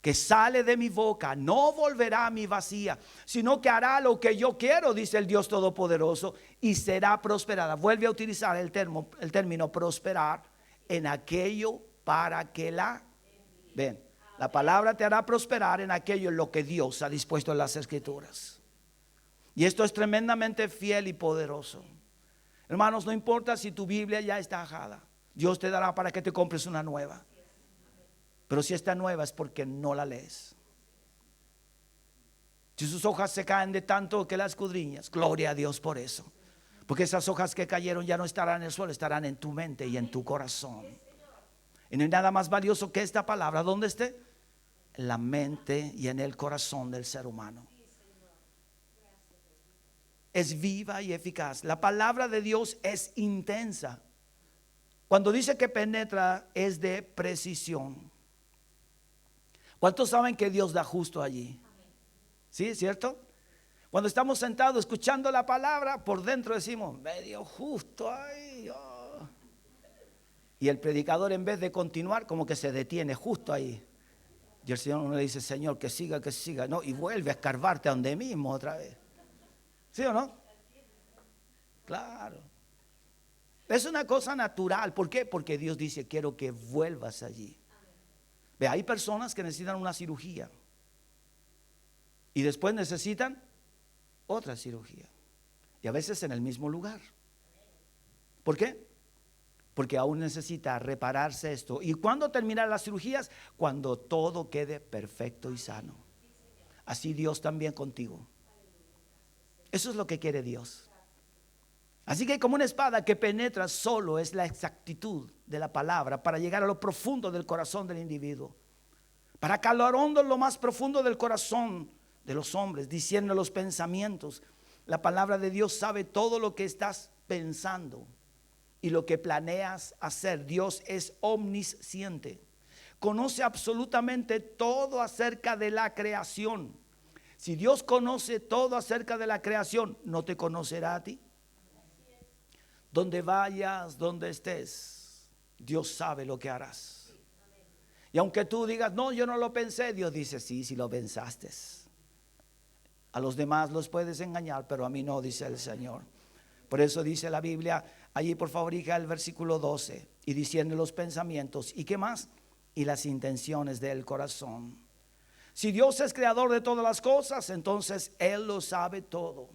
Que sale de mi boca, no volverá a mi vacía, sino que hará lo que yo quiero, dice el Dios Todopoderoso, y será prosperada. Vuelve a utilizar el término prosperar en aquello para que la ven. La palabra te hará prosperar en aquello en lo que Dios ha dispuesto en las Escrituras. Y esto es tremendamente fiel y poderoso. Hermanos, no importa si tu Biblia ya está ajada, Dios te dará para que te compres una nueva. Pero si está nueva es porque no la lees. Si sus hojas se caen de tanto que las escudriñas, gloria a Dios por eso. Porque esas hojas que cayeron ya no estarán en el suelo, estarán en tu mente y en tu corazón. Y no hay nada más valioso que esta palabra. ¿Dónde esté? En la mente y en el corazón del ser humano. Es viva y eficaz. La palabra de Dios es intensa. Cuando dice que penetra, es de precisión. ¿Cuántos saben que Dios da justo allí? ¿Sí? ¿Cierto? Cuando estamos sentados escuchando la palabra, por dentro decimos, medio justo, ay, oh. Y el predicador, en vez de continuar, como que se detiene justo ahí. Y el Señor le dice, Señor, que siga, no, y vuelve a escarbarte a donde mismo otra vez. ¿Sí o no? Claro. Es una cosa natural. ¿Por qué? Porque Dios dice, quiero que vuelvas allí. Ve, hay personas que necesitan una cirugía y después necesitan otra cirugía. Y a veces en el mismo lugar. ¿Por qué? Porque aún necesita repararse esto. ¿Y cuándo terminan las cirugías? Cuando todo quede perfecto y sano. Así Dios también contigo. Eso es lo que quiere Dios. Así que como una espada que penetra solo es la exactitud de la palabra para llegar a lo profundo del corazón del individuo. Para calar hondo en lo más profundo del corazón de los hombres, diciendo los pensamientos. La palabra de Dios sabe todo lo que estás pensando y lo que planeas hacer. Dios es omnisciente. Conoce absolutamente todo acerca de la creación. Si Dios conoce todo acerca de la creación, ¿no te conocerá a ti? Donde vayas, donde estés, Dios sabe lo que harás. Y aunque tú digas, no, yo no lo pensé, Dios dice, sí, sí lo pensaste. A los demás los puedes engañar, pero a mí no, dice el Señor. Por eso dice la Biblia, allí por favor, hija, el versículo 12, y diciendo los pensamientos, ¿y qué más? Y las intenciones del corazón. Si Dios es creador de todas las cosas, entonces Él lo sabe todo.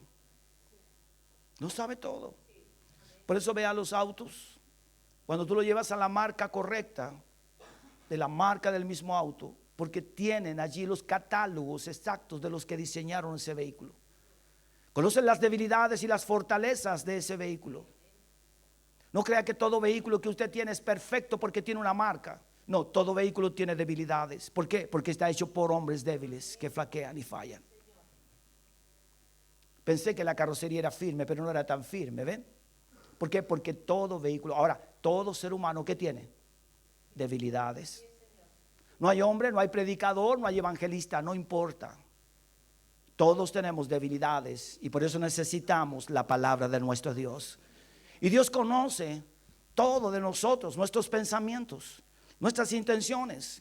Lo sabe todo. Por eso vea los autos. Cuando tú lo llevas a la marca correcta, de la marca del mismo auto, porque tienen allí los catálogos exactos de los que diseñaron ese vehículo. Conocen las debilidades y las fortalezas de ese vehículo. No crea que todo vehículo que usted tiene es perfecto porque tiene una marca. No, todo vehículo tiene debilidades. ¿Por qué? Porque está hecho por hombres débiles que flaquean y fallan. Pensé que la carrocería era firme, pero no era tan firme, ¿ven? ¿Por qué? Porque todo vehículo, ahora, todo ser humano, ¿qué tiene? Debilidades. No hay hombre, no hay predicador, no hay evangelista, no importa. Todos tenemos debilidades y por eso necesitamos la palabra de nuestro Dios. Y Dios conoce todo de nosotros, nuestros pensamientos, nuestras intenciones.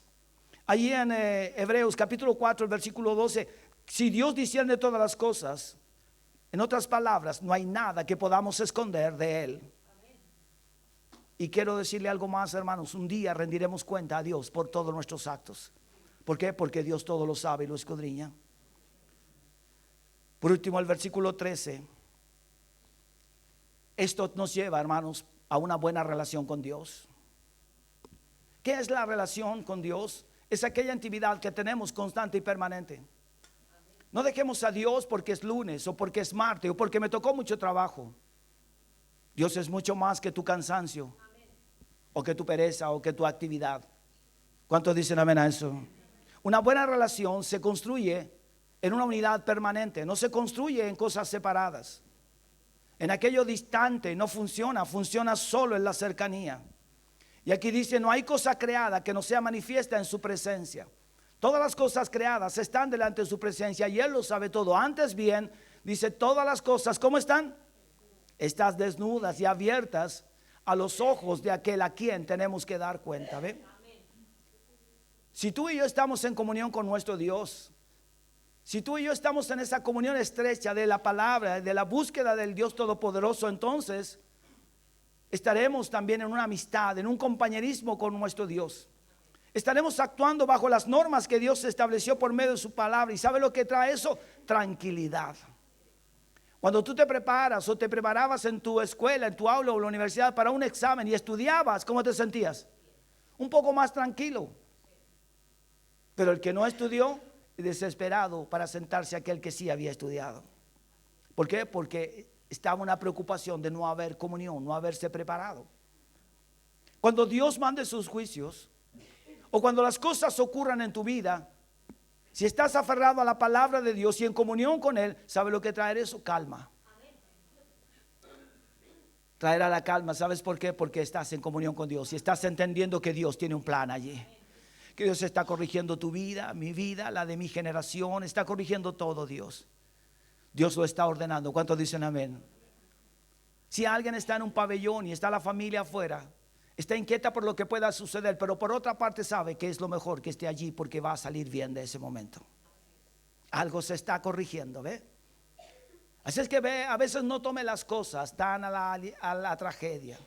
Allí en Hebreos capítulo 4, el versículo 12, si Dios discierne todas las cosas, en otras palabras, no hay nada que podamos esconder de Él. Y quiero decirle algo más, hermanos. Un día rendiremos cuenta a Dios por todos nuestros actos. ¿Por qué? Porque Dios todo lo sabe y lo escudriña. Por último, el versículo 13. Esto nos lleva, hermanos, a una buena relación con Dios. ¿Qué es la relación con Dios? Es aquella intimidad que tenemos constante y permanente. No dejemos a Dios porque es lunes o porque es martes o porque me tocó mucho trabajo. Dios es mucho más que tu cansancio o que tu pereza o que tu actividad. ¿Cuántos dicen amén a eso? Una buena relación se construye en una unidad permanente, no se construye en cosas separadas. En aquello distante no funciona, funciona solo en la cercanía. Y aquí dice, no hay cosa creada que no sea manifiesta en su presencia. Todas las cosas creadas están delante de su presencia y Él lo sabe todo. Antes bien, dice, todas las cosas, ¿cómo están? Están desnudas y abiertas a los ojos de aquel a quien tenemos que dar cuenta. ¿Ve? Si tú y yo estamos en comunión con nuestro Dios, si tú y yo estamos en esa comunión estrecha de la palabra, de la búsqueda del Dios Todopoderoso, entonces estaremos también en una amistad, en un compañerismo con nuestro Dios. Estaremos actuando bajo las normas que Dios estableció por medio de su palabra. ¿Y sabe lo que trae eso? Tranquilidad. Cuando tú te preparas o te preparabas en tu escuela, en tu aula o en la universidad para un examen y estudiabas, ¿cómo te sentías? Un poco más tranquilo. Pero el que no estudió, desesperado para sentarse aquel que sí había estudiado. ¿Por qué? Porque estaba una preocupación de no haber comunión, no haberse preparado. Cuando Dios mande sus juicios o cuando las cosas ocurran en tu vida, si estás aferrado a la palabra de Dios y en comunión con Él, ¿sabe lo que traerá eso? Calma. Traerá la calma. ¿Sabes por qué? Porque estás en comunión con Dios y estás entendiendo que Dios tiene un plan allí. Que Dios está corrigiendo tu vida, mi vida, la de mi generación. Está corrigiendo todo Dios. Dios lo está ordenando. ¿Cuántos dicen amén? Si alguien está en un pabellón y está la familia afuera, está inquieta por lo que pueda suceder, pero por otra parte sabe que es lo mejor que esté allí porque va a salir bien de ese momento. Algo se está corrigiendo, ¿ve? Así es que ve, a veces no tome las cosas tan a la tragedia.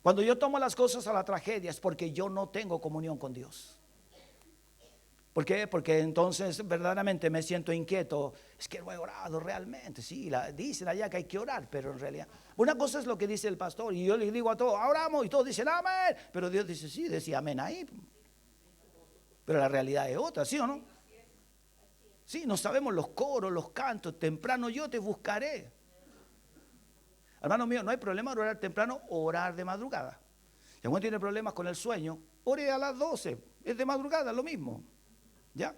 Cuando yo tomo las cosas a la tragedia es porque yo no tengo comunión con Dios. ¿Por qué? Porque entonces verdaderamente me siento inquieto. Es que no he orado realmente. Sí, dicen allá que hay que orar, pero en realidad una cosa es lo que dice el pastor y yo le digo a todos, oramos, y todos dicen amén. Pero Dios dice, sí, decía amén ahí. Pero la realidad es otra, ¿sí o no? Sí, no sabemos los coros, los cantos. Temprano yo te buscaré. Hermano mío, no hay problema de orar temprano o orar de madrugada. Si alguno tiene problemas con el sueño, ore a las 12. Es de madrugada, lo mismo. ¿Ya?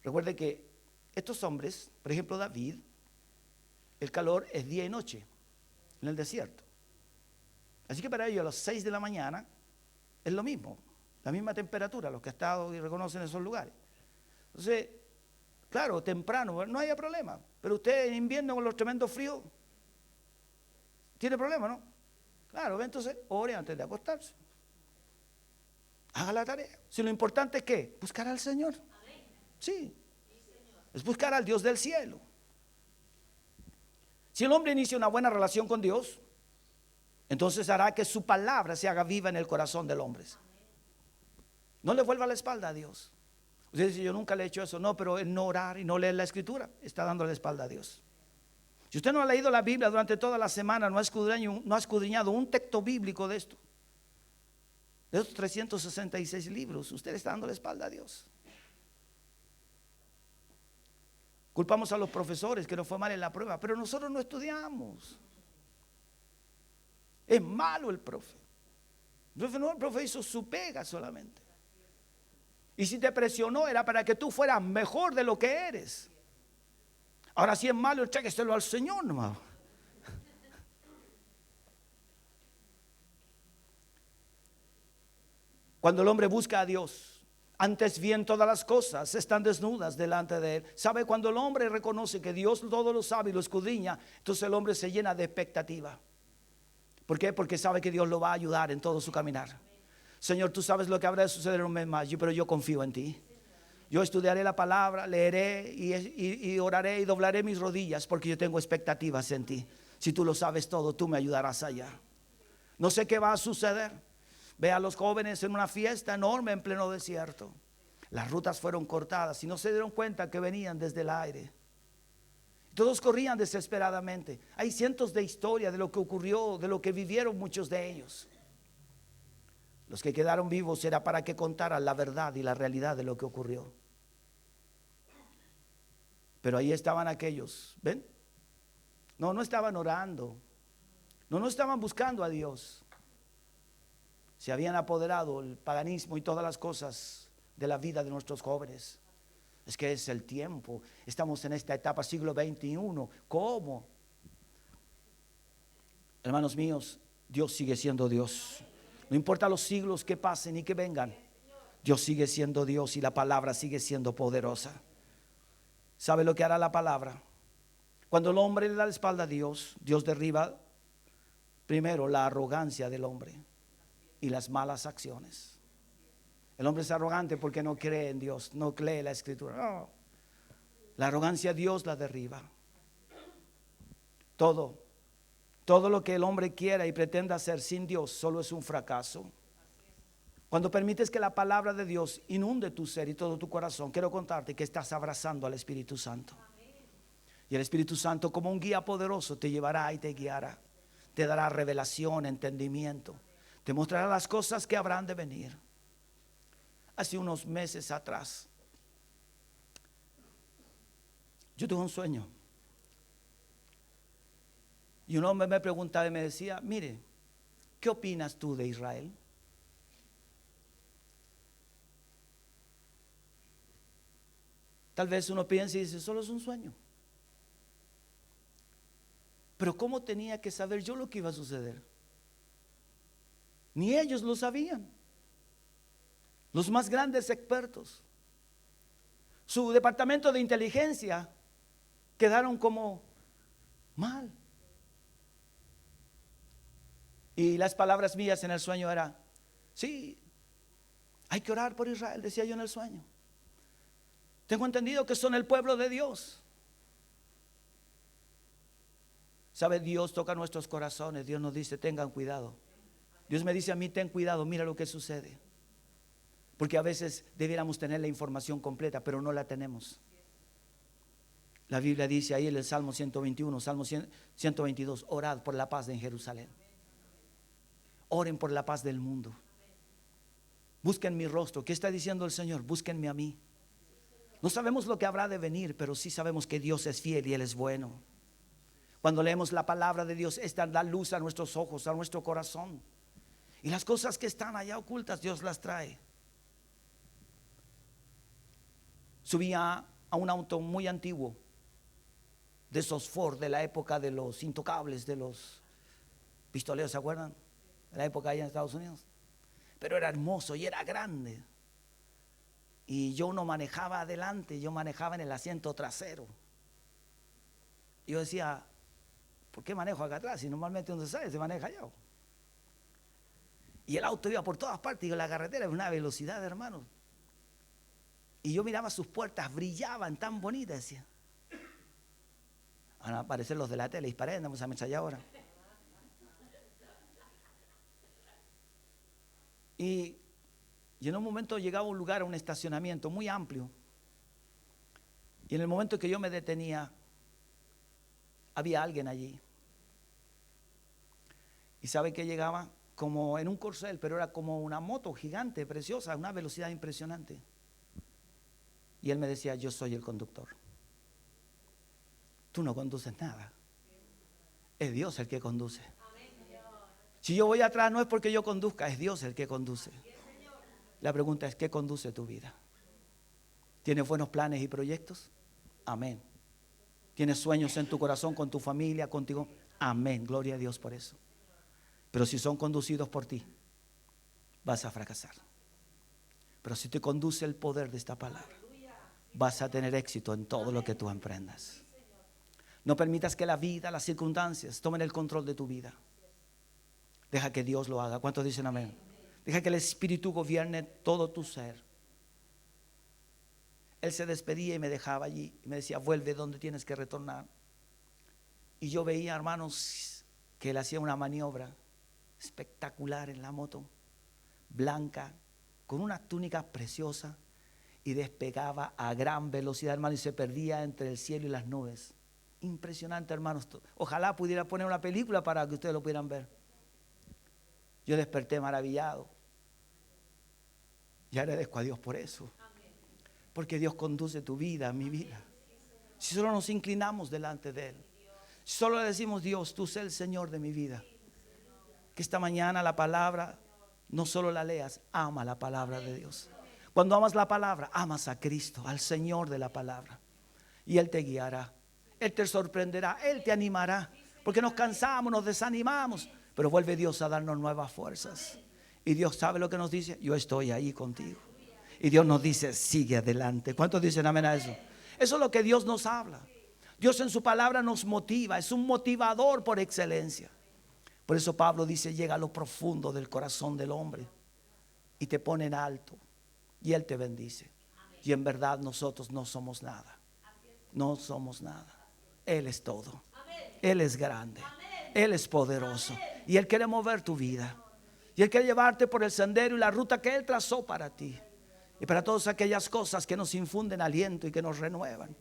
Recuerde que estos hombres, por ejemplo David, el calor es día y noche en el desierto. Así que para ellos a las 6 de la mañana es lo mismo, la misma temperatura, los que han estado y reconocen esos lugares. Entonces, claro, temprano, no haya problema. Pero usted en invierno con los tremendos fríos, tiene problema, ¿no? Claro, entonces ore antes de acostarse. Haga la tarea. Si lo importante es ¿qué? Buscar al Señor. Sí. Es buscar al Dios del cielo. Si el hombre inicia una buena relación con Dios, entonces hará que su palabra se haga viva en el corazón del hombre. No le vuelva la espalda a Dios. Usted dice, yo nunca le he hecho eso. No, pero el no orar y no leer la escritura está dando la espalda a Dios. Si usted no ha leído la Biblia durante toda la semana, no ha escudriñado un texto bíblico de esto, de estos 366 libros, usted está dando la espalda a Dios. Culpamos a los profesores que nos fue mal en la prueba, pero nosotros no estudiamos. Es malo el profe. El profe hizo su pega solamente. Y si te presionó era para que tú fueras mejor de lo que eres. Ahora si es malo, entrégueselo al Señor nomás. Cuando el hombre busca a Dios, antes bien todas las cosas están desnudas delante de él. ¿Sabe? Cuando el hombre reconoce que Dios todo lo sabe y lo escudriña, entonces el hombre se llena de expectativa. ¿Por qué? Porque sabe que Dios lo va a ayudar en todo su caminar. Señor, tú sabes lo que habrá de suceder en un mes más, pero yo confío en ti. Yo estudiaré la palabra, leeré y oraré y doblaré mis rodillas porque yo tengo expectativas en ti. Si tú lo sabes todo, tú me ayudarás allá. No sé qué va a suceder. Ve a los jóvenes en una fiesta enorme en pleno desierto. Las rutas fueron cortadas y no se dieron cuenta que venían desde el aire. Todos corrían desesperadamente. Hay cientos de historias de lo que ocurrió, de lo que vivieron muchos de ellos. Los que quedaron vivos era para que contaran la verdad y la realidad de lo que ocurrió. Pero ahí estaban aquellos, ¿ven? No estaban orando. No estaban buscando a Dios. Se habían apoderado el paganismo y todas las cosas de la vida de nuestros jóvenes. Es que es el tiempo. Estamos en esta etapa siglo XXI. ¿Cómo? Hermanos míos, Dios sigue siendo Dios. No importa los siglos que pasen y que vengan, Dios sigue siendo Dios y la palabra sigue siendo poderosa. ¿Sabe lo que hará la palabra? Cuando el hombre le da la espalda a Dios, Dios derriba primero la arrogancia del hombre y las malas acciones. El hombre es arrogante porque no cree en Dios, no lee la escritura. No. La arrogancia Dios la derriba. Todo lo que el hombre quiera y pretenda hacer sin Dios solo es un fracaso. Cuando permites que la palabra de Dios inunde tu ser y todo tu corazón, quiero contarte que estás abrazando al Espíritu Santo. Y el Espíritu Santo, como un guía poderoso, te llevará y te guiará. Te dará revelación, entendimiento. Te mostrará las cosas que habrán de venir. Hace unos meses atrás, yo tuve un sueño. Y un hombre me preguntaba y me decía, mire, ¿qué opinas tú de Israel? Tal vez uno piense y dice, solo es un sueño. Pero ¿cómo tenía que saber yo lo que iba a suceder? Ni ellos lo sabían. Los más grandes expertos. su departamento de inteligencia quedaron como mal. Y las palabras mías en el sueño eran: sí, hay que orar por Israel, decía yo en el sueño. Tengo entendido que son el pueblo de Dios. ¿Sabe? Dios toca nuestros corazones. Dios nos dice: tengan cuidado. Dios me dice a mí: ten cuidado, mira lo que sucede. Porque a veces debiéramos tener la información completa, pero no la tenemos. La Biblia dice ahí en el Salmo 121, Salmo 122: orad por la paz de Jerusalén. Oren por la paz del mundo. Busquen mi rostro. ¿Qué está diciendo el Señor? Búsquenme a mí. No sabemos lo que habrá de venir, pero sí sabemos que Dios es fiel y Él es bueno. Cuando leemos la palabra de Dios, esta da luz a nuestros ojos, a nuestro corazón. Y las cosas que están allá ocultas, Dios las trae. Subí a un auto muy antiguo, de esos Ford de la época de los intocables, de los pistoleros, ¿se acuerdan? De la época allá en Estados Unidos. Pero era hermoso y era grande. Y yo no manejaba adelante, yo manejaba en el asiento trasero. Y yo decía: ¿por qué manejo acá atrás? Si normalmente donde se maneja allá. Y el auto iba por todas partes, y la carretera era una velocidad, hermano. Y yo miraba sus puertas, brillaban tan bonitas, decía: van a aparecer los de la tele, disparé, andamos a mecha allá ahora. Y en un momento llegaba a un lugar, a un estacionamiento muy amplio. Y en el momento que yo me detenía, había alguien allí. Y sabe que llegaba como en un corcel, pero era como una moto gigante, preciosa, una velocidad impresionante. Y él me decía: yo soy el conductor. Tú no conduces nada. Es Dios el que conduce. Si yo voy atrás, no es porque yo conduzca, es Dios el que conduce. La pregunta es: ¿qué conduce tu vida? ¿Tienes buenos planes y proyectos? Amén. ¿Tienes sueños en tu corazón con tu familia, contigo? Amén. Gloria a Dios por eso. Pero si son conducidos por ti, vas a fracasar. Pero si te conduce el poder de esta palabra, vas a tener éxito en todo lo que tú emprendas. No permitas que la vida, las circunstancias tomen el control de tu vida. Deja que Dios lo haga. ¿Cuántos dicen amén? Deja que el Espíritu gobierne todo tu ser. Él se despedía y me dejaba allí y me decía: vuelve donde tienes que retornar. Y yo veía, hermanos, que él hacía una maniobra espectacular en la moto, blanca, con una túnica preciosa, y despegaba a gran velocidad, hermano, y se perdía entre el cielo y las nubes. Impresionante, hermanos. Ojalá pudiera poner una película para que ustedes lo pudieran ver. Yo desperté maravillado. Y agradezco a Dios por eso. Porque Dios conduce tu vida, mi vida. Si solo nos inclinamos delante de Él, si solo le decimos: Dios, tú sé el Señor de mi vida. Que esta mañana la palabra, no solo la leas, ama la palabra de Dios. Cuando amas la palabra, amas a Cristo, al Señor de la palabra. Y Él te guiará, Él te sorprenderá, Él te animará. Porque nos cansamos, nos desanimamos, pero vuelve Dios a darnos nuevas fuerzas. Y Dios sabe lo que nos dice: yo estoy ahí contigo. Y Dios nos dice: sigue adelante. ¿Cuántos dicen amén a eso? Eso es lo que Dios nos habla. Dios en su palabra nos motiva, es un motivador por excelencia. Por eso Pablo dice: llega a lo profundo del corazón del hombre y te pone en alto, y Él te bendice. Y en verdad nosotros no somos nada. No somos nada. Él es todo. Él es grande. Él es poderoso. Y Él quiere mover tu vida. Y Él quiere llevarte por el sendero y la ruta que Él trazó para ti. Y para todas aquellas cosas que nos infunden aliento y que nos renuevan.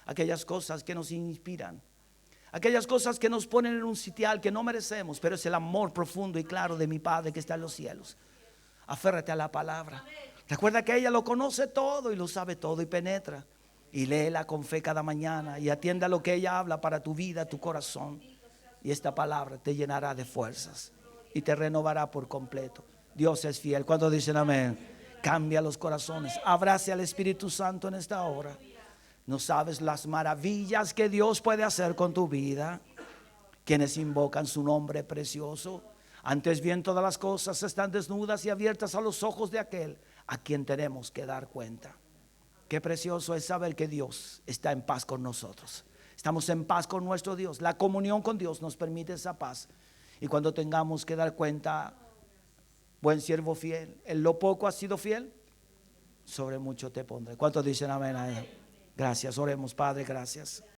Aquellas cosas que nos inspiran. Aquellas cosas que nos ponen en un sitial que no merecemos, pero es el amor profundo y claro de mi Padre que está en los cielos. Aférrate a la palabra. Recuerda que ella lo conoce todo y lo sabe todo y penetra. Y léela con fe cada mañana y atienda lo que ella habla para tu vida, tu corazón. Y esta palabra te llenará de fuerzas y te renovará por completo. Dios es fiel. ¿Cuántos dicen amén? Cambia los corazones. Abrace al Espíritu Santo en esta hora. No sabes las maravillas que Dios puede hacer con tu vida. Quienes invocan su nombre precioso. Antes bien, todas las cosas están desnudas y abiertas a los ojos de aquel a quien tenemos que dar cuenta. Qué precioso es saber que Dios está en paz con nosotros. Estamos en paz con nuestro Dios. La comunión con Dios nos permite esa paz. Y cuando tengamos que dar cuenta, buen siervo fiel, en lo poco has sido fiel, sobre mucho te pondré. ¿Cuántos dicen amén a eso? Gracias, oremos. Padre, gracias.